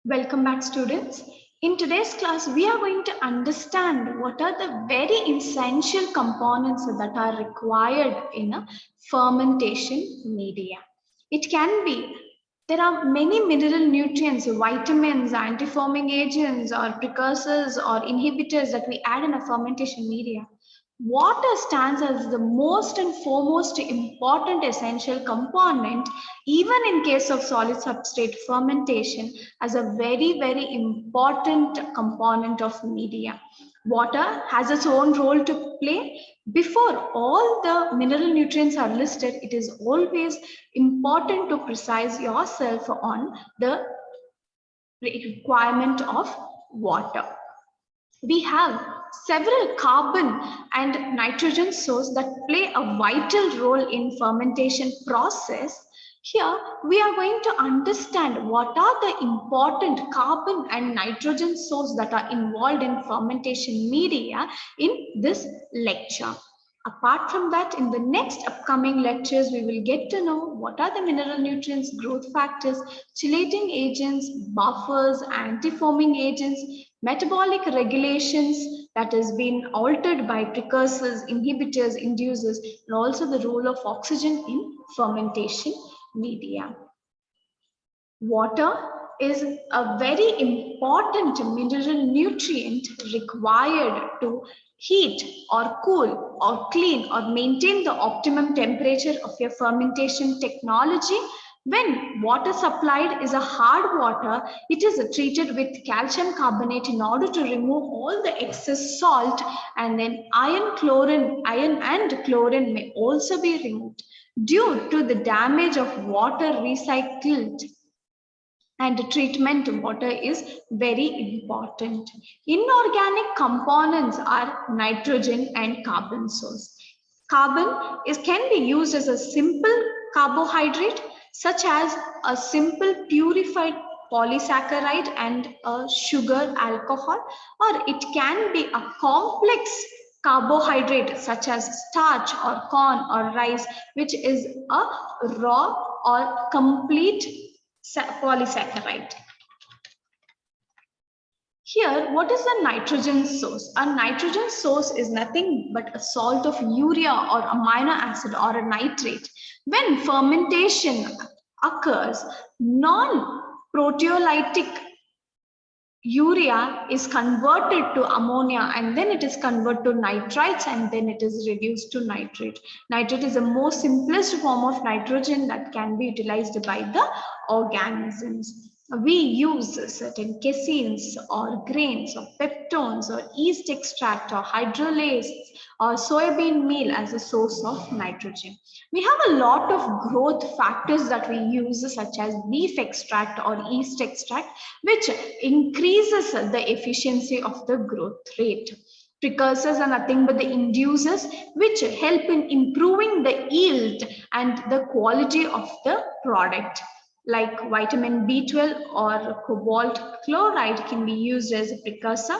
Welcome back, students. In today's class, we are going to understand what are the very essential components that are required in a fermentation media. It can be there are many mineral nutrients, vitamins, anti-foaming agents, or precursors or inhibitors that we add in a fermentation media. Water stands as the most and foremost important essential component, even in case of solid substrate fermentation, as a very important component of media. Water has its own role to play. Before all the mineral nutrients are listed, it is always important to precise yourself on the requirement of water. We have several carbon and nitrogen sources that play a vital role in fermentation process. Here we are going to understand what are the important carbon and nitrogen sources that are involved in fermentation media in this lecture. Apart from that, in the next upcoming lectures, we will get to know what are the mineral nutrients, growth factors, chelating agents, buffers, anti-foaming agents, metabolic regulations that has been altered by precursors, inhibitors, inducers, and also the role of oxygen in fermentation media. Water is a very important mineral nutrient required to heat or cool or clean or maintain the optimum temperature of your fermentation technology. When water supplied is a hard water, it is treated with calcium carbonate in order to remove all the excess salt, and then iron and chlorine may also be removed. Due to the damage of water recycled and treatment water is very important. Inorganic components are nitrogen and carbon source. Carbon can be used as a simple carbohydrate such as a simple purified polysaccharide and a sugar alcohol, or it can be a complex carbohydrate such as starch or corn or rice, which is a raw or complete polysaccharide. Here, what is the nitrogen source? A nitrogen source is nothing but a salt of urea or amino acid or a nitrate. When fermentation occurs, non-proteolytic urea is converted to ammonia, and then it is converted to nitrites, and then it is reduced to nitrate. Nitrate is the most simplest form of nitrogen that can be utilized by the organisms. We use certain caseins or grains or peptones or yeast extract or hydrolase or soybean meal as a source of nitrogen. We have a lot of growth factors that we use, such as beef extract or yeast extract, which increases the efficiency of the growth rate. Precursors are nothing but the inducers which help in improving the yield and the quality of the product. Like vitamin B12 or cobalt chloride can be used as a precursor.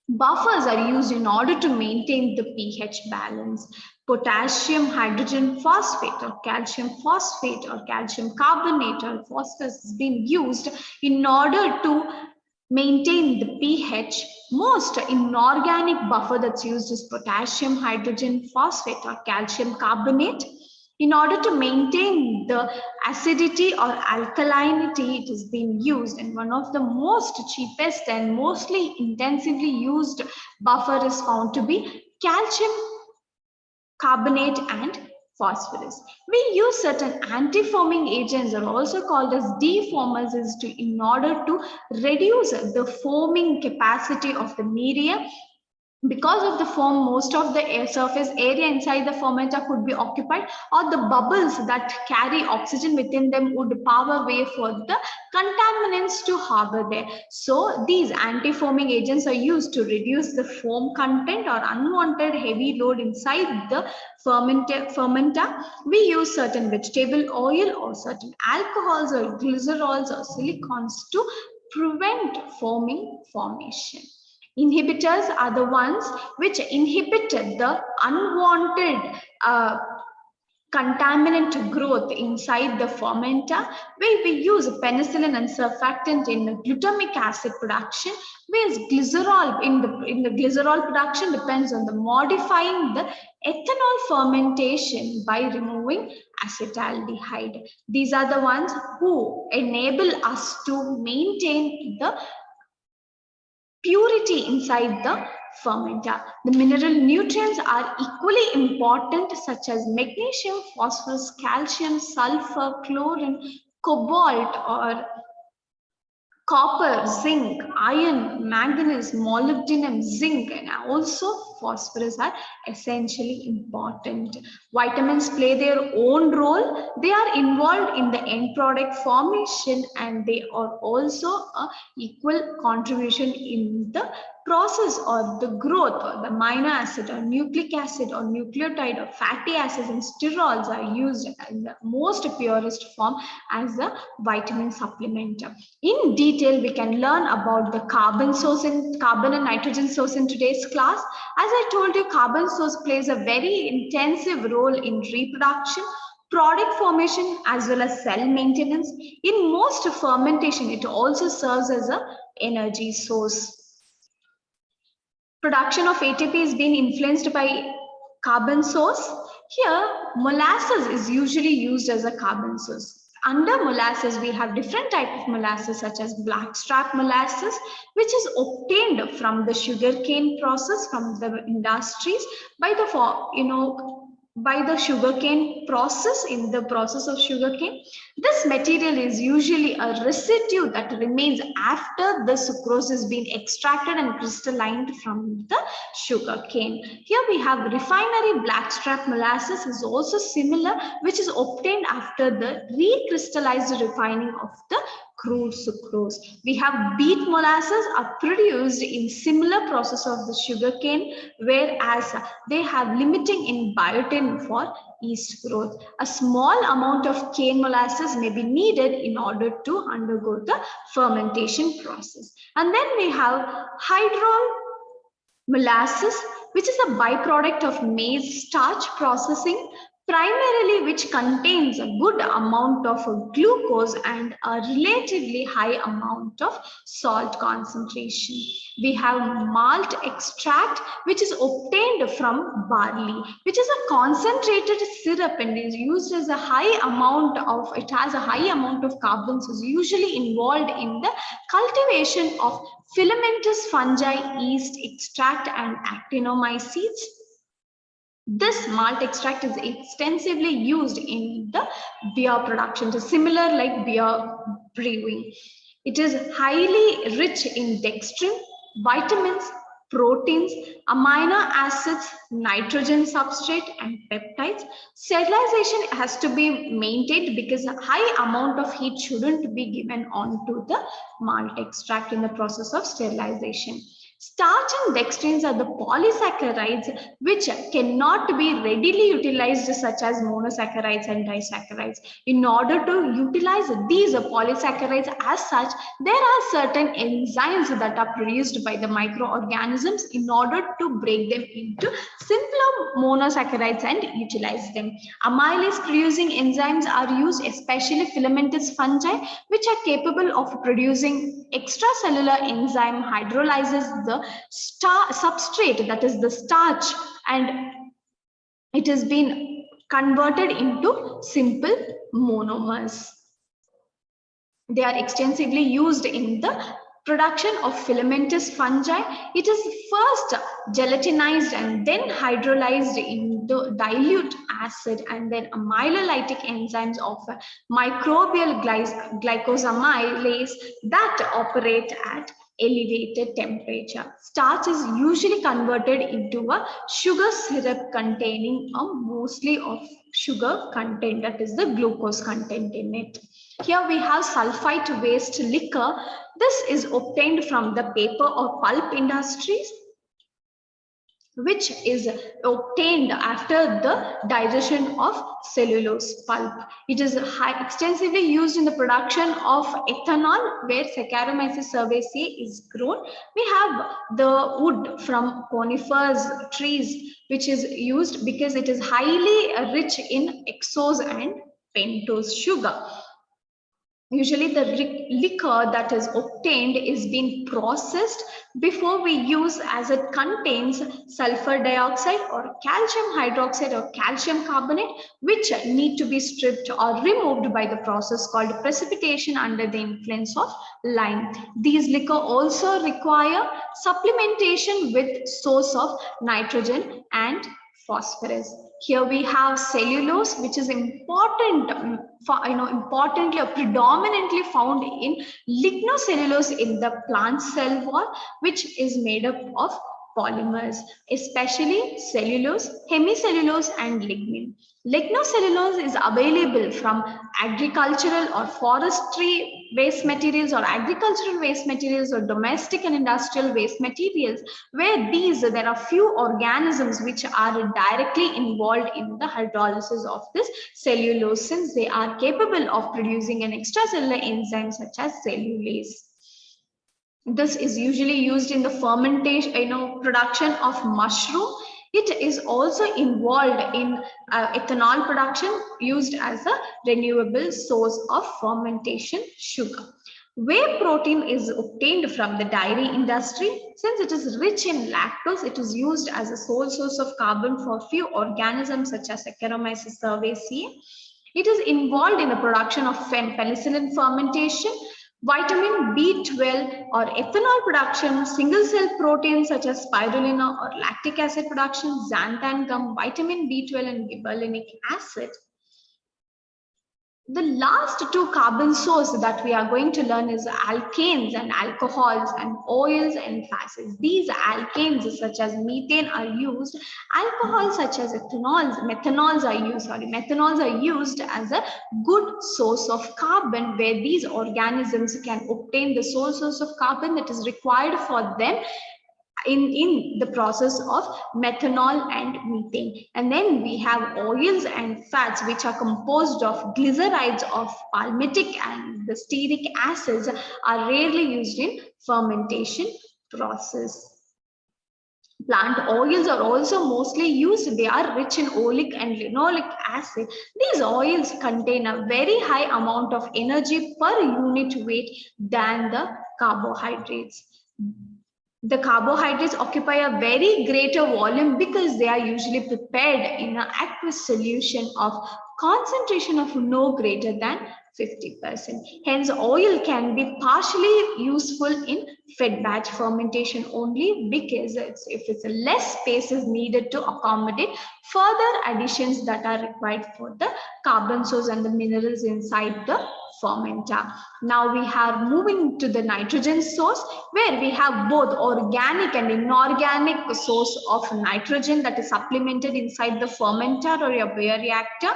Buffers are used in order to maintain the pH balance. Potassium hydrogen phosphate or calcium carbonate or phosphorus has been used in order to maintain the pH. Most inorganic buffer that's used is potassium hydrogen phosphate or calcium carbonate. In order to maintain the acidity or alkalinity, it has been used, and one of the most cheapest and mostly intensively used buffer is found to be calcium carbonate and phosphorus. We use certain anti-foaming agents, are also called as defoamers, in order to reduce the foaming capacity of the media. Because of the foam, most of the surface area inside the fermenter could be occupied, or the bubbles that carry oxygen within them would power way for the contaminants to harbor there. So these anti-foaming agents are used to reduce the foam content or unwanted heavy load inside the fermenter. We use certain vegetable oil or certain alcohols or glycerols or silicones to prevent foaming formation. Inhibitors are the ones which inhibit the unwanted contaminant growth inside the fermenter, where we use penicillin and surfactant in the glutamic acid production, whereas glycerol in the glycerol production depends on the modifying the ethanol fermentation by removing acetaldehyde. These are the ones who enable us to maintain the purity inside the fermenter. The mineral nutrients are equally important, such as magnesium, phosphorus, calcium, sulfur, chlorine, cobalt, or copper, zinc, iron, manganese, molybdenum, zinc, and also phosphorus are essentially important. Vitamins play their own role. They are involved in the end product formation, and they are also a equal contribution in the process or the growth, or the amino acid or nucleic acid or nucleotide or fatty acids and sterols are used in the most purest form as a vitamin supplement. In detail, we can learn about the carbon and nitrogen source in today's class. As I told you, carbon source plays a very intensive role in reproduction, product formation, as well as cell maintenance. In most fermentation, it also serves as an energy source. Production of ATP is being influenced by carbon source. Here, molasses is usually used as a carbon source. Under molasses, we have different type of molasses, such as blackstrap molasses, which is obtained from the sugarcane process from the industries by the sugarcane process. In the process of sugarcane, this material is usually a residue that remains after the sucrose has been extracted and crystallized from the sugarcane. Here we have refinery blackstrap molasses is also similar, which is obtained after the recrystallized refining of the crude sucrose. We have beet molasses are produced in similar process of the sugarcane, whereas they have limiting in biotin for yeast growth. A small amount of cane molasses may be needed in order to undergo the fermentation process. And then we have hydrol molasses, which is a byproduct of maize starch processing, primarily which contains a good amount of glucose and a relatively high amount of salt concentration. We have malt extract, which is obtained from barley, which is a concentrated syrup and is used as a high amount of, it has a high amount of carbons, is usually involved in the cultivation of filamentous fungi, yeast extract, and actinomycetes. This malt extract is extensively used in the beer production, so similar like beer brewing. It is highly rich in dextrin, vitamins, proteins, amino acids, nitrogen substrate, and peptides. Sterilization has to be maintained because a high amount of heat shouldn't be given onto the malt extract in the process of sterilization. Starch and dextrins are the polysaccharides which cannot be readily utilized, such as monosaccharides and disaccharides. In order to utilize these polysaccharides as such, there are certain enzymes that are produced by the microorganisms in order to break them into simpler monosaccharides and utilize them. Amylase producing enzymes are used, especially filamentous fungi, which are capable of producing extracellular enzyme hydrolyzes the substrate, that is the starch, and it has been converted into simple monomers. They are extensively used in the production of filamentous fungi. It is first gelatinized and then hydrolyzed into dilute acid, and then amylolytic enzymes of microbial glycosamylase that operate at elevated temperature. Starch is usually converted into a sugar syrup containing a mostly of sugar content, that is the glucose content in it. Here we have sulfite waste liquor. This is obtained from the paper or pulp industries. which is obtained after the digestion of cellulose pulp. It is extensively used in the production of ethanol, where Saccharomyces cerevisiae is grown. We have the wood from conifers trees, which is used because it is highly rich in hexose and pentose sugar. Usually the liquor that is obtained is being processed before we use, as it contains sulfur dioxide or calcium hydroxide or calcium carbonate, which need to be stripped or removed by the process called precipitation under the influence of lime. These liquor also require supplementation with source of nitrogen and phosphorus. Here we have cellulose, which is important, importantly or predominantly found in lignocellulose in the plant cell wall, which is made up of polymers, especially cellulose, hemicellulose, and lignin. Lignocellulose is available from agricultural or forestry waste materials or agricultural waste materials or domestic and industrial waste materials, where there are few organisms which are directly involved in the hydrolysis of this cellulose, since they are capable of producing an extracellular enzyme such as cellulase. This is usually used in the fermentation, production of mushroom. It is also involved in ethanol production, used as a renewable source of fermentation sugar. Whey protein is obtained from the dairy industry. Since it is rich in lactose, it is used as a sole source of carbon for few organisms such as Saccharomyces cerevisiae. It is involved in the production of penicillin fermentation, vitamin B12 or ethanol production, single cell proteins such as spirulina or lactic acid production, xanthan gum, vitamin B12 and gibberellinic acid. The last two carbon sources that we are going to learn is alkanes and alcohols and oils and fats. These alkanes such as methane are used. Alcohols such as methanols are used as a good source of carbon, where these organisms can obtain the sole source of carbon that is required for them in the process of methanol and methane. And then we have oils and fats, which are composed of glycerides of palmitic and the stearic acids, are rarely used in fermentation process. Plant oils are also mostly used. They are rich in oleic and linoleic acid. These oils contain a very high amount of energy per unit weight than the carbohydrates. The carbohydrates occupy a very greater volume because they are usually prepared in an aqueous solution of concentration of no greater than 50%. Hence, oil can be partially useful in fed batch fermentation only, because if it's less space is needed to accommodate further additions that are required for the carbon source and the minerals inside the fermenter. Now we are moving to the nitrogen source, where we have both organic and inorganic source of nitrogen that is supplemented inside the fermenter or your bioreactor.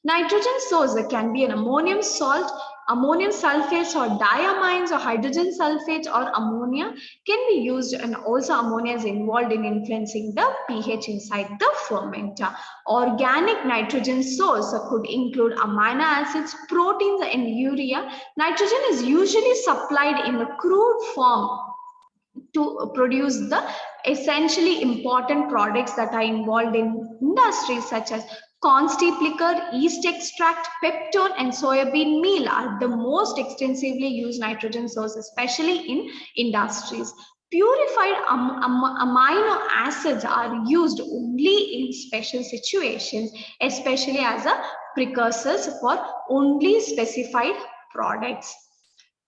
Nitrogen source can be an ammonium salt, ammonium sulfates or diamines, or hydrogen sulfates or ammonia can be used, and also ammonia is involved in influencing the pH inside the fermenter. Organic nitrogen source could include amino acids, proteins and urea. Nitrogen is usually supplied in a crude form to produce the essentially important products that are involved in industries such as corn steep liquor, yeast extract, peptone, and soybean meal are the most extensively used nitrogen sources, especially in industries. Purified amino acids are used only in special situations, especially as a precursors for only specified products.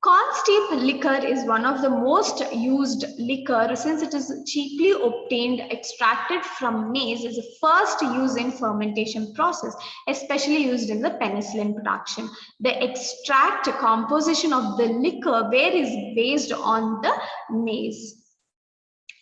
Corn steep liquor is one of the most used liquor, since it is cheaply obtained, extracted from maize, is the first use in fermentation process, especially used in the penicillin production. The extract composition of the liquor varies based on the maize.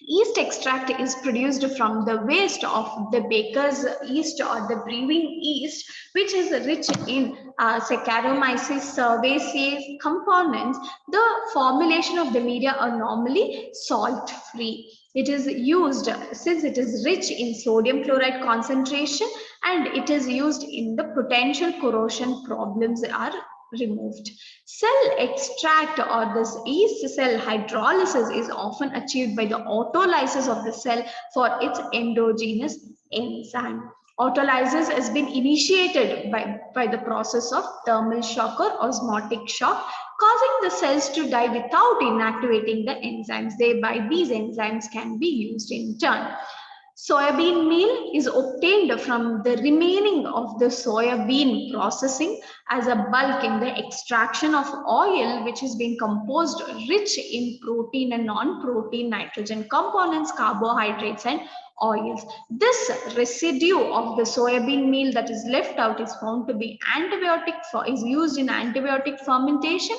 Yeast extract is produced from the waste of the baker's yeast or the brewing yeast, which is rich in Saccharomyces cerevisiae components. The formulation of the media are normally salt-free. It is used since it is rich in sodium chloride concentration, and it is used in the potential corrosion problems are removed. Cell extract or this yeast cell hydrolysis is often achieved by the autolysis of the cell for its endogenous enzyme. Autolysis has been initiated by the process of thermal shock or osmotic shock, causing the cells to die without inactivating the enzymes. Thereby, these enzymes can be used in turn. Soybean meal is obtained from the remaining of the soybean processing as a bulk in the extraction of oil, which is being composed rich in protein and non-protein nitrogen components, carbohydrates, and oils. This residue of the soybean meal that is left out is found to be is used in antibiotic fermentation,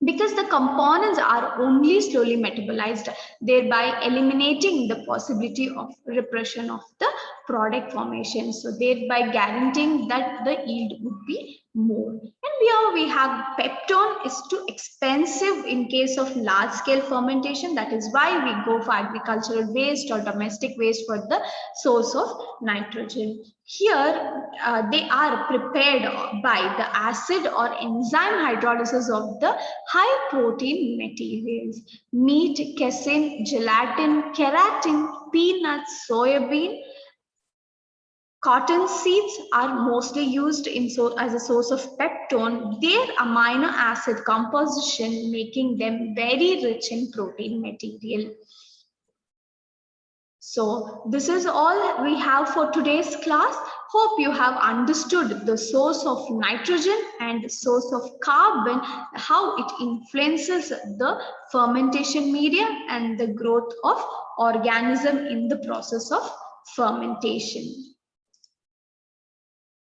because the components are only slowly metabolized, thereby eliminating the possibility of repression of the product formation. So thereby guaranteeing that the yield would be more. And here we have peptone is too expensive in case of large scale fermentation. That is why we go for agricultural waste or domestic waste for the source of nitrogen. Here they are prepared by the acid or enzyme hydrolysis of the high protein materials: meat, casein, gelatin, keratin, peanuts, soybean, cotton seeds are mostly used as a source of peptone, their amino acid composition making them very rich in protein material. So this is all we have for today's class. Hope you have understood the source of nitrogen and the source of carbon, how it influences the fermentation media and the growth of organism in the process of fermentation.